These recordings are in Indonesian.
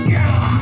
Yeah.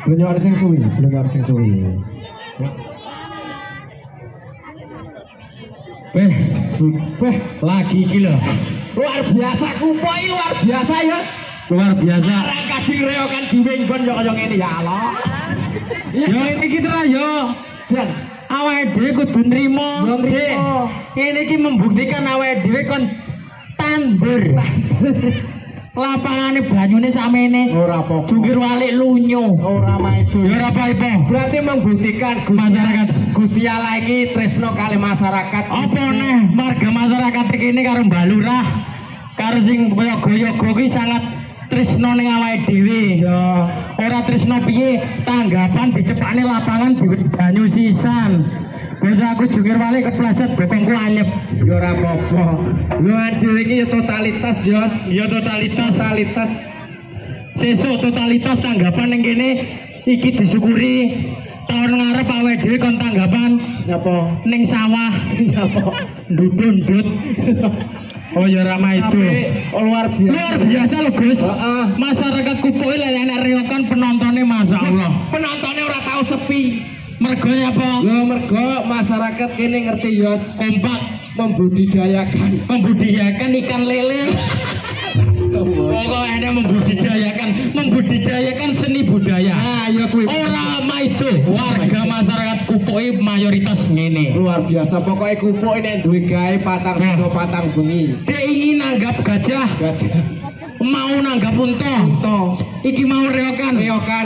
Pendengar sing suwi, pendengar sing suwi. Lagi gila. Luar biasa kupoi, luar biasa ya. Luar biasa. Orang kadang reokan diwenggon yo kaya ngene ya Allah. Yo ini kita ra yo. Jan, awake dhewe kudu nrimo. Yo nrimo. Kene iki membuktikan awake dhewe kon tandur. Lapangane banyune samene ora apa-apa. Jungkir walik lunyu. Ora maido. Ya ora apa-apa. Berarti membuktikan masyarakat Gusti Allah iki tresno kali masyarakat. Apa neh marga masyarakat iki karo Mbah Lurah karo sing kaya goyo-goyo iki sangat tresno ning awake dhewe. Ya. Ora tresno piye tanggapan dicepane lapangan diwet banyu sisan. Biasa aku jungkir walik kepleset bokongku anyep. Ya ora apa-apa. Lho dhewe iki ya totalitas, Yos. Ya totalitas. Sesuk totalitas tanggapan ning kene iki disyukuri arep awake dhewe kon tanggapan nyapa ning sawah nyapa ndudut. Oh ya ramai itu. Luar biasa. Luar biasa lho Gus. Masyarakat Kupuk iki enek reokan penontonnya masyaallah. Penontonnya ora tahu sepi. Mergo apa? Lho mergo masyarakat kene ngerti ya kompak membudidayakan ikan lele. Pokoknya membudidayakan seni budaya. Nah, ya kuwi. Ora itu warga masyarakat Kupuk iki mayoritas ngene. Luar biasa. Pokoknya Kupuk nek duwe gawe patang dina patang bengi. Dia ingin nanggap gajah. Mau nanggap unta. Iki mau reokan.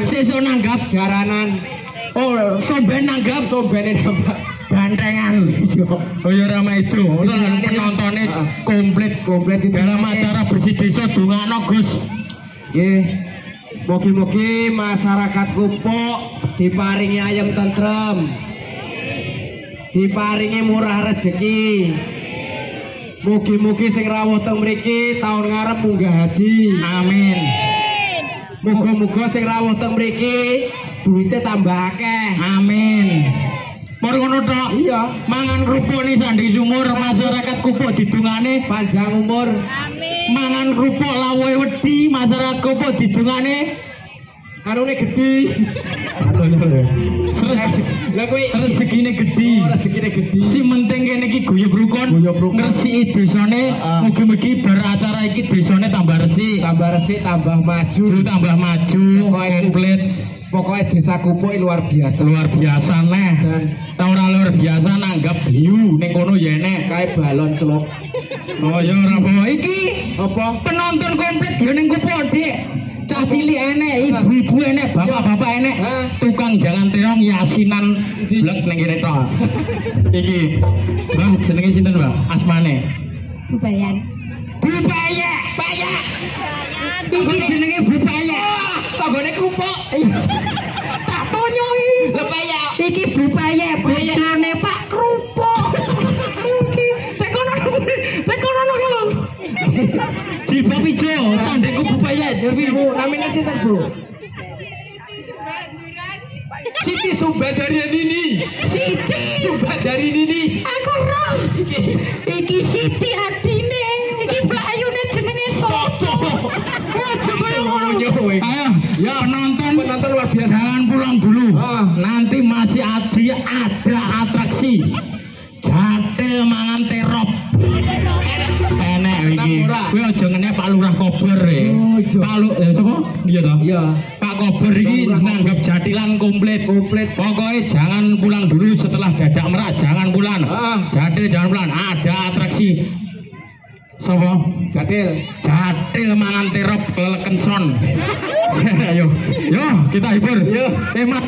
Sesuk nanggap jaranan. Oh, somben nanggap bandengan. Oh ya ramai itu. Penontonnya komplit di dalam acara bersih desa dongakno Gus. Nggih. Mugi-mugi masyarakat Kupuk diparingi ayem tentrem. Diparingi murah rezeki. Mugi-mugi sing rawuh teng mriki taun ngarep munggah haji. Amin. Muga-muga sing rawuh teng mriki duitnya tambah akeh. Amin. Mor ngono tok. Iya. Mangan kerupuk nih sanding sumur masyarakat Kupuk didungane panjang umur. Amin. Mangan kerupuk lawuhe wedi masyarakat Kupuk didungane anune gedhi. Lah kuwi rezekine gedhi. Si penting kene iki guyub rukun. Ngresiki desane mugi-mugi bar acara iki desane tambah resik, tambah maju, komplit. Pokoknya desa Kupuk luar biasa neh. Ora luar biasa nanggap hiu ning kono ya enek kae balon celuk. Oh ya ora apa iki apa penonton komplit ya ning Kupuk Dik. Cah cilik enek, ibu-ibu enek, bapak-bapak enek. Tukang jangan terong yasinan blek ning kene tok. Iki. Mbah jenenge sinten, Mbah? Asmane. Bupaya. Iki jenenge Bupaya. Tanggane Kupuk. Tak tonyo iki. Lho Paya. Iki Bupaya, bojone Pak Krupuk. Iki pekono lho. Jilbab ijo, sandengku Bupaya. Ibu namine sinten, Bu? Siti Subadari Nini. Aku roh. Iki Siti adine. Iki playune jenenge Soto. Ayo, ya penonton luar biasa. Jangan pulang dulu. Nanti masih ada atraksi. Jatil mangan terop. Enek iki. Kuwi aja ngene Pak Lurah Kober e. Pak sapa? Iya toh? Iya. Pak Kober iki nanggap jatilan komplit. Pokoknya jangan pulang dulu setelah dadak merak, jangan pulang. Jatil jangan pulang. Ada atraksi. Sopo? Jatil mangan terop keleleken son. Ayo, kita hibur. Mat,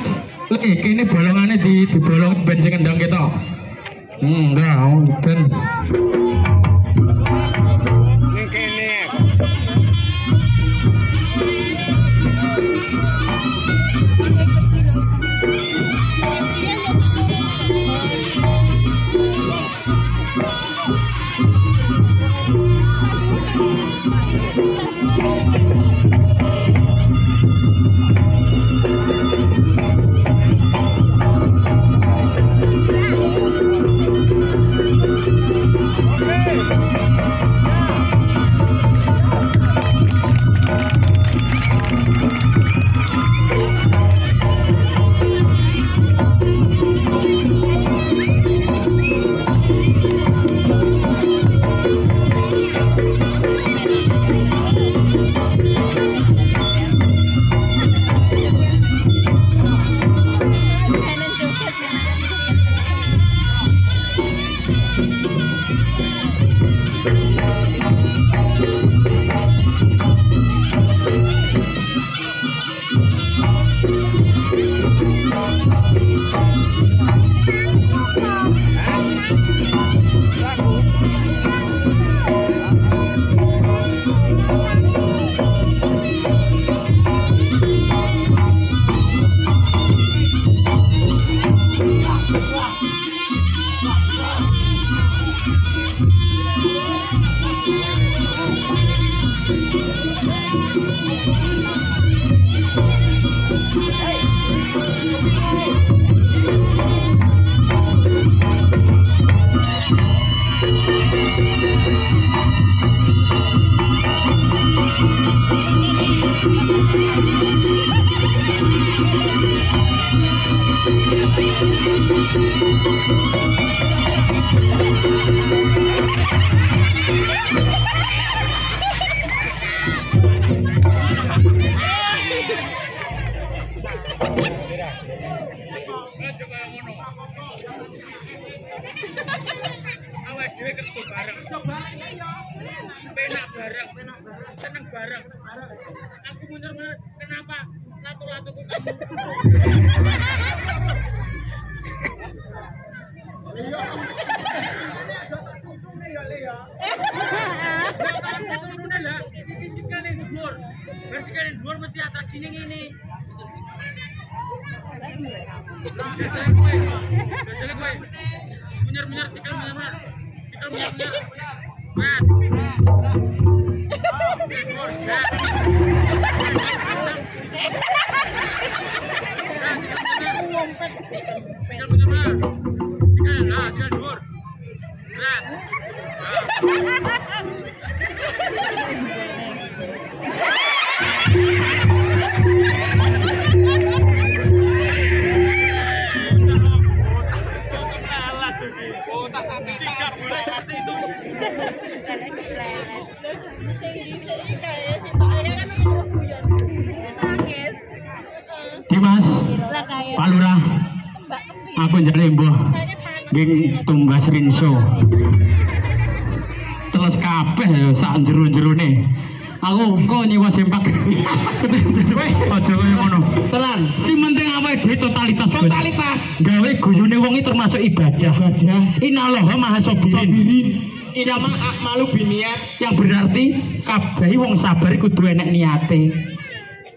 kini bolongannya dibolong bensin kendang kita. Enggak, ben. Awak dhewe kerja bareng. Penak bareng, seneng bareng. Aku bener-bener kenapa latu-latuku kamu. Vertikal dhuwur mesti atraksine ngene. Bener-bener sikil bener-bener. Sikil bener-bener. Berat. Sikil bener-bener. Sikil lah, sikil dhuwur. Berat. Dimas, Pak Lurah, aku jadi mbah, geng tumbas rinso, terus kabeh sak jero-jerone. Aku kok nyewa sempak. Aja kaya ngono. Tenan. Sing penting awake dhewe totalitas. Totalitas. Gawe guyune wong iki termasuk ibadah. Innallaha maha sabirin. Inama akmalu biniat yang berarti kabeh wong sabar kudu enek niate.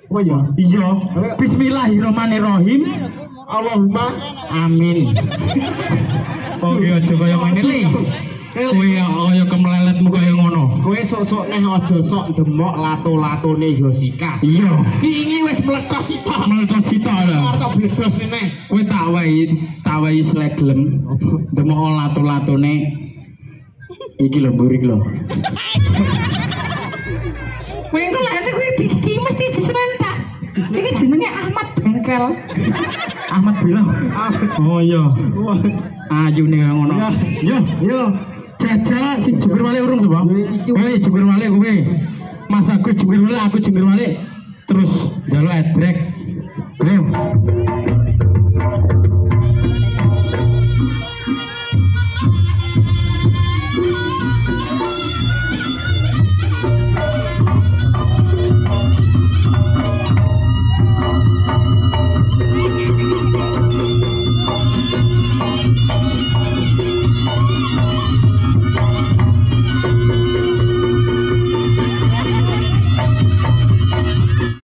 Oh iya. Iya. Bismillahirrahmanirrahim. Allahumma amin. Oh iya aja kaya ngene li. Kowe kaya kemleletmu kaya ngono. Kowe sok-sok neh aja sok demok lato-latone yo sikah. Iya. Iki wis meletos sitok. Meletos sitok lho. Arep bledos meneh. Kowe tak wahi selek gelem. Demok lato-latone iki lho burik lho. Kowe engko lek kowe iki mesti disentak. Iki jenenge Ahmad Bengkel. Ahmad Bilang. Oh iya. Ayu ning ngono. Yo, yo. Jajal sing jungkir wale urung to, Bang? Kowe jungkir wale kowe. Mas Agus jungkir wale, aku jungkir wale. Terus njaluk edrek. Ayo.